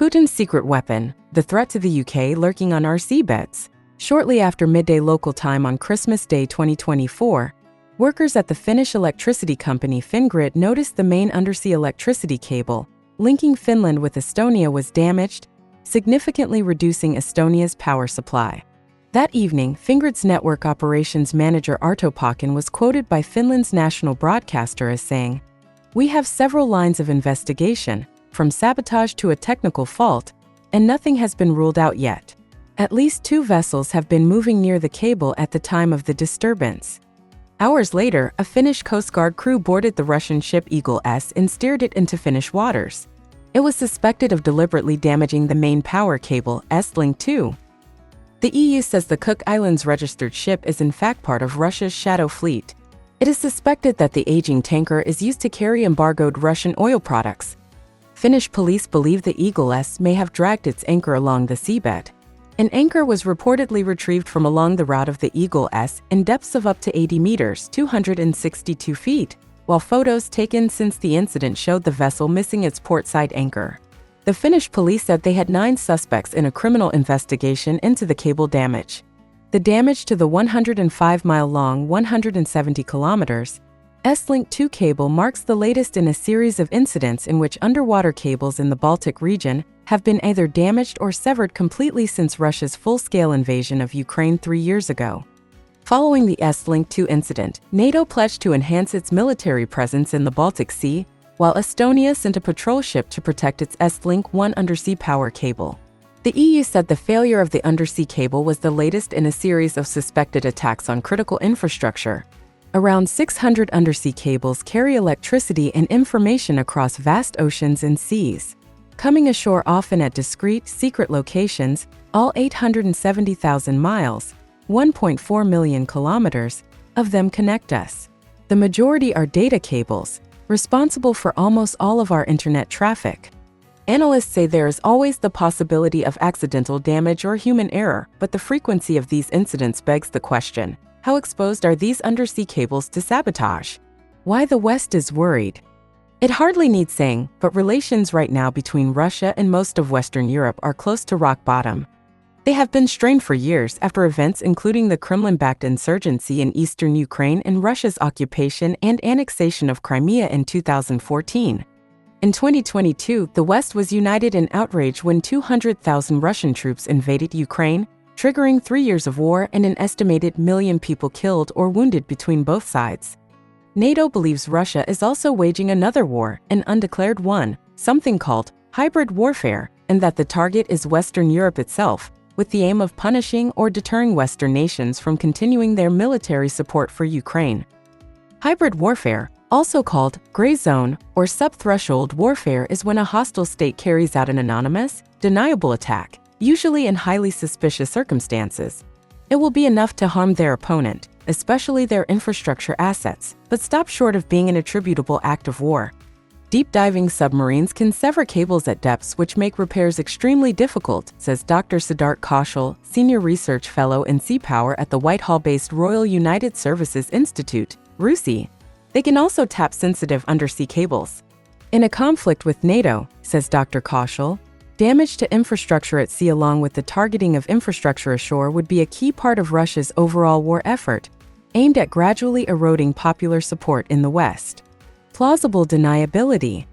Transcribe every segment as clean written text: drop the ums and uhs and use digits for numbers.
Putin's secret weapon, the threat to the UK lurking on our seabeds. Shortly after midday local time on Christmas Day 2024, workers at the Finnish electricity company Fingrid noticed the main undersea electricity cable linking Finland with Estonia was damaged, significantly reducing Estonia's power supply. That evening, Fingrid's network operations manager Arto Pakin was quoted by Finland's national broadcaster as saying, "We have several lines of investigation, from sabotage to a technical fault, and nothing has been ruled out yet. At least 2 vessels have been moving near the cable at the time of the disturbance." Hours later, a Finnish Coast Guard crew boarded the Russian ship Eagle S and steered it into Finnish waters. It was suspected of deliberately damaging the main power cable, S-Link 2. The EU says the Cook Islands registered ship is in fact part of Russia's shadow fleet. It is suspected that the aging tanker is used to carry embargoed Russian oil products. Finnish police believe the Eagle S may have dragged its anchor along the seabed. An anchor was reportedly retrieved from along the route of the Eagle S in depths of up to 80 meters, 262 feet, while photos taken since the incident showed the vessel missing its portside anchor. The Finnish police said they had 9 suspects in a criminal investigation into the cable damage. The damage to the 105-mile-long, 170 kilometers, S-Link 2 cable marks the latest in a series of incidents in which underwater cables in the Baltic region have been either damaged or severed completely since Russia's full-scale invasion of Ukraine 3 years ago. Following the S-Link 2 incident, NATO pledged to enhance its military presence in the Baltic Sea, while Estonia sent a patrol ship to protect its S-Link 1 undersea power cable. The EU said the failure of the undersea cable was the latest in a series of suspected attacks on critical infrastructure. Around 600 undersea cables carry electricity and information across vast oceans and seas, coming ashore often at discrete, secret locations, all 870,000 miles, 1.4 million kilometers, of them connect us. The majority are data cables, responsible for almost all of our internet traffic. Analysts say there is always the possibility of accidental damage or human error, but the frequency of these incidents begs the question: how exposed are these undersea cables to sabotage? Why the West is worried? It hardly needs saying, but relations right now between Russia and most of Western Europe are close to rock bottom. They have been strained for years after events including the Kremlin-backed insurgency in eastern Ukraine and Russia's occupation and annexation of Crimea in 2014. In 2022, the West was united in outrage when 200,000 Russian troops invaded Ukraine, triggering 3 years of war and an estimated million people killed or wounded between both sides. NATO believes Russia is also waging another war, an undeclared one, something called hybrid warfare, and that the target is Western Europe itself, with the aim of punishing or deterring Western nations from continuing their military support for Ukraine. Hybrid warfare, also called gray zone or sub-threshold warfare, is when a hostile state carries out an anonymous, deniable attack, usually in highly suspicious circumstances. It will be enough to harm their opponent, especially their infrastructure assets, but stop short of being an attributable act of war. Deep-diving submarines can sever cables at depths which make repairs extremely difficult, says Dr. Siddharth Kaushal, Senior Research Fellow in Sea Power at the Whitehall-based Royal United Services Institute, RUSI. They can also tap sensitive undersea cables. In a conflict with NATO, says Dr. Kaushal, damage to infrastructure at sea along with the targeting of infrastructure ashore would be a key part of Russia's overall war effort, aimed at gradually eroding popular support in the West. Plausible deniability.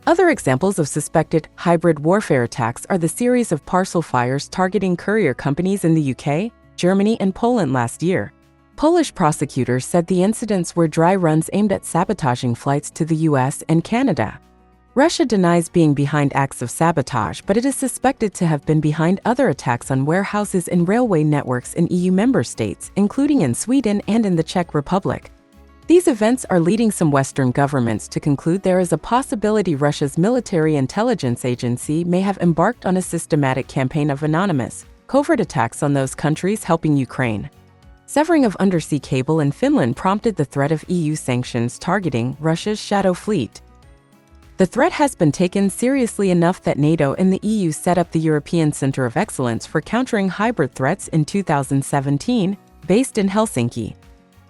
Other examples of suspected hybrid warfare attacks are the series of parcel fires targeting courier companies in the UK, Germany, and Poland last year. Polish prosecutors said the incidents were dry runs aimed at sabotaging flights to the US and Canada. Russia denies being behind acts of sabotage, but it is suspected to have been behind other attacks on warehouses and railway networks in EU member states, including in Sweden and in the Czech Republic. These events are leading some Western governments to conclude there is a possibility Russia's military intelligence agency may have embarked on a systematic campaign of anonymous, covert attacks on those countries helping Ukraine. Severing of undersea cable in Finland prompted the threat of EU sanctions targeting Russia's shadow fleet. The threat has been taken seriously enough that NATO and the EU set up the European Center of Excellence for Countering Hybrid Threats in 2017, based in Helsinki.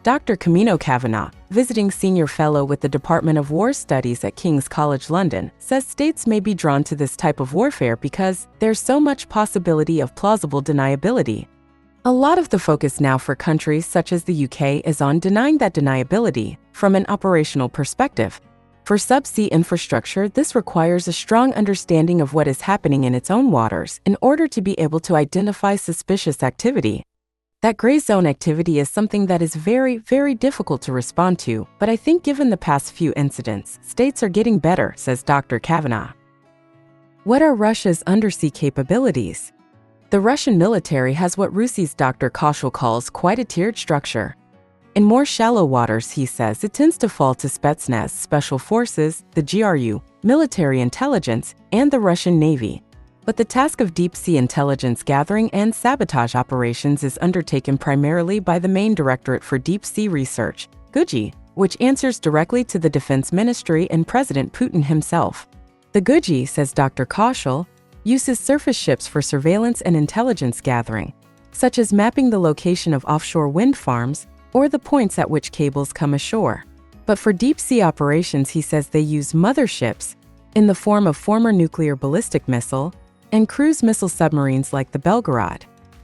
Dr. Camino Kavanagh, visiting senior fellow with the Department of War Studies at King's College London, says states may be drawn to this type of warfare because there's so much possibility of plausible deniability. A lot of the focus now for countries such as the UK is on denying that deniability from an operational perspective. For subsea infrastructure, this requires a strong understanding of what is happening in its own waters in order to be able to identify suspicious activity. That gray zone activity is something that is very, very difficult to respond to, but I think given the past few incidents, states are getting better, says Dr. Kavanagh. What are Russia's undersea capabilities? The Russian military has what RUSI's Dr. Kaushal calls quite a tiered structure. In more shallow waters, he says, it tends to fall to Spetsnaz, Special Forces, the GRU, military intelligence, and the Russian Navy. But the task of deep-sea intelligence gathering and sabotage operations is undertaken primarily by the main Directorate for Deep-Sea Research, GUJI, which answers directly to the Defense Ministry and President Putin himself. The GUJI, says Dr. Kaushal, uses surface ships for surveillance and intelligence gathering, such as mapping the location of offshore wind farms or the points at which cables come ashore. But for deep-sea operations, he says they use motherships in the form of former nuclear ballistic missile and cruise missile submarines like the Belgorod.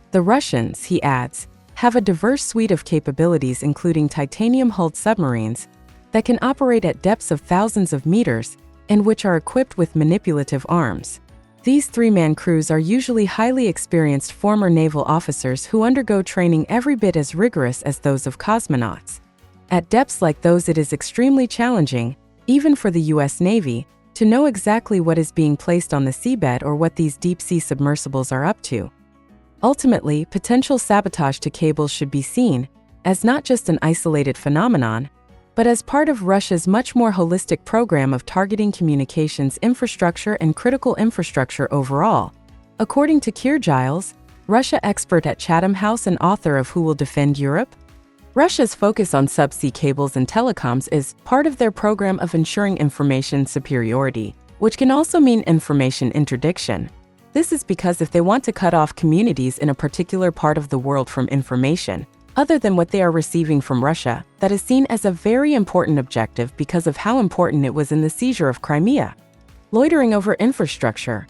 The Russians, he adds, have a diverse suite of capabilities including titanium-hulled submarines that can operate at depths of thousands of meters and which are equipped with manipulative arms. These three-man crews are usually highly experienced former naval officers who undergo training every bit as rigorous as those of cosmonauts. At depths like those, it is extremely challenging, even for the U.S. Navy, to know exactly what is being placed on the seabed or what these deep-sea submersibles are up to. Ultimately, potential sabotage to cables should be seen as not just an isolated phenomenon, but as part of Russia's much more holistic program of targeting communications infrastructure and critical infrastructure overall. According to Keir Giles, Russia expert at Chatham House and author of Who Will Defend Europe? Russia's focus on subsea cables and telecoms is part of their program of ensuring information superiority, which can also mean information interdiction. This is because if they want to cut off communities in a particular part of the world from information, other than what they are receiving from Russia, that is seen as a very important objective because of how important it was in the seizure of Crimea. Loitering over infrastructure.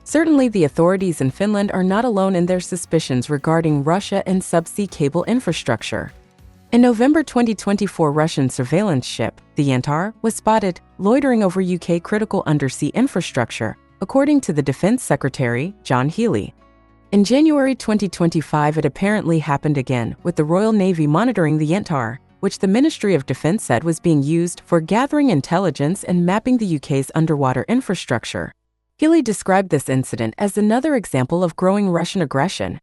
Certainly the authorities in Finland are not alone in their suspicions regarding Russia and subsea cable infrastructure. In November 2024, Russian surveillance ship, the Yantar, was spotted loitering over UK critical undersea infrastructure, according to the Defense Secretary, John Healey. In January 2025, it apparently happened again, with the Royal Navy monitoring the Yantar, which the Ministry of Defense said was being used for gathering intelligence and mapping the UK's underwater infrastructure. Healey described this incident as another example of growing Russian aggression.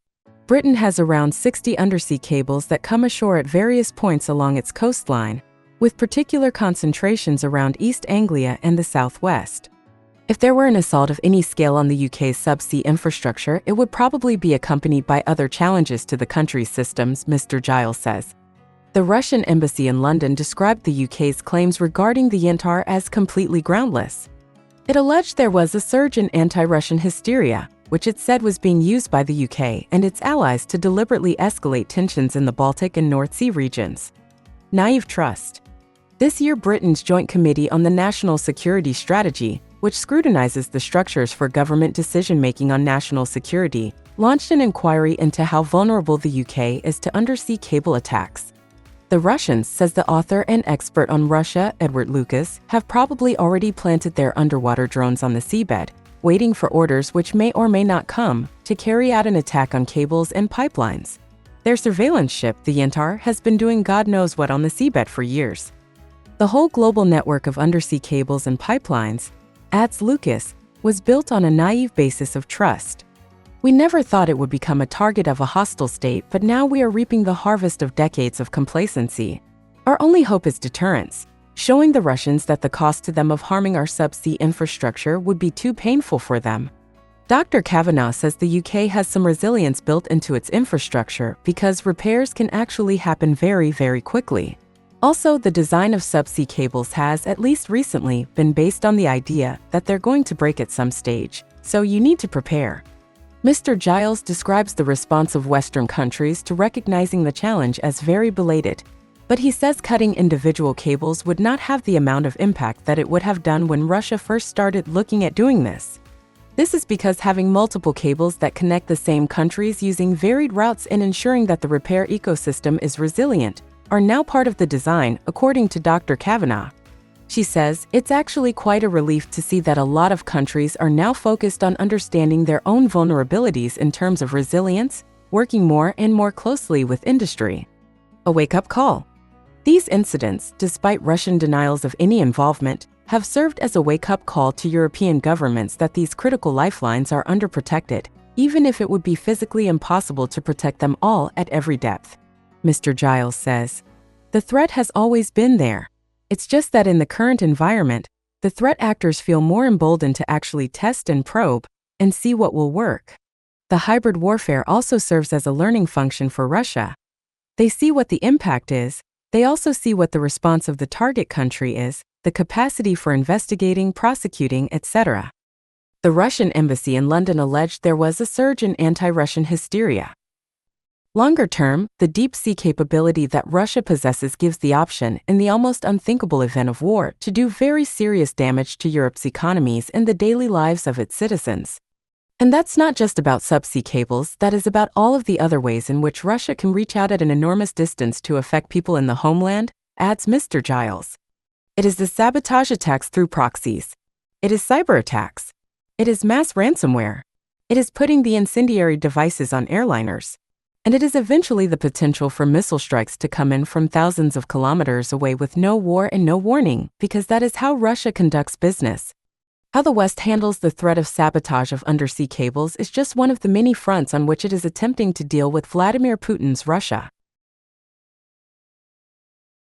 Britain has around 60 undersea cables that come ashore at various points along its coastline, with particular concentrations around East Anglia and the southwest. If there were an assault of any scale on the UK's subsea infrastructure, it would probably be accompanied by other challenges to the country's systems, Mr. Giles says. The Russian embassy in London described the UK's claims regarding the Yantar as completely groundless. It alleged there was a surge in anti-Russian hysteria, which it said was being used by the UK and its allies to deliberately escalate tensions in the Baltic and North Sea regions. Naive trust. This year, Britain's Joint Committee on the National Security Strategy, which scrutinizes the structures for government decision-making on national security, launched an inquiry into how vulnerable the UK is to undersea cable attacks. The Russians, says the author and expert on Russia, Edward Lucas, have probably already planted their underwater drones on the seabed, waiting for orders which may or may not come to carry out an attack on cables and pipelines. Their surveillance ship, the Yantar, has been doing God knows what on the seabed for years. The whole global network of undersea cables and pipelines, adds Lucas, was built on a naive basis of trust. We never thought it would become a target of a hostile state, but now we are reaping the harvest of decades of complacency. Our only hope is deterrence, showing the Russians that the cost to them of harming our subsea infrastructure would be too painful for them. Dr. Kavanagh says the UK has some resilience built into its infrastructure because repairs can actually happen very, very quickly. Also, the design of subsea cables has, at least recently, been based on the idea that they're going to break at some stage, so you need to prepare. Mr. Giles describes the response of Western countries to recognizing the challenge as very belated. But he says cutting individual cables would not have the amount of impact that it would have done when Russia first started looking at doing this. This is because having multiple cables that connect the same countries using varied routes and ensuring that the repair ecosystem is resilient are now part of the design, according to Dr. Kavanaugh. She says, it's actually quite a relief to see that a lot of countries are now focused on understanding their own vulnerabilities in terms of resilience, working more and more closely with industry. A wake-up call. These incidents, despite Russian denials of any involvement, have served as a wake-up call to European governments that these critical lifelines are underprotected, even if it would be physically impossible to protect them all at every depth. Mr. Giles says, the threat has always been there. It's just that in the current environment, the threat actors feel more emboldened to actually test and probe and see what will work. The hybrid warfare also serves as a learning function for Russia. They see what the impact is. They also see what the response of the target country is, the capacity for investigating, prosecuting, etc. The Russian embassy in London alleged there was a surge in anti-Russian hysteria. Longer term, the deep-sea capability that Russia possesses gives the option, in the almost unthinkable event of war, to do very serious damage to Europe's economies and the daily lives of its citizens. And that's not just about subsea cables, that is about all of the other ways in which Russia can reach out at an enormous distance to affect people in the homeland, adds Mr. Giles. It is the sabotage attacks through proxies. It is cyber attacks. It is mass ransomware. It is putting the incendiary devices on airliners. And it is eventually the potential for missile strikes to come in from thousands of kilometers away with no war and no warning, because that is how Russia conducts business. How the West handles the threat of sabotage of undersea cables is just one of the many fronts on which it is attempting to deal with Vladimir Putin's Russia.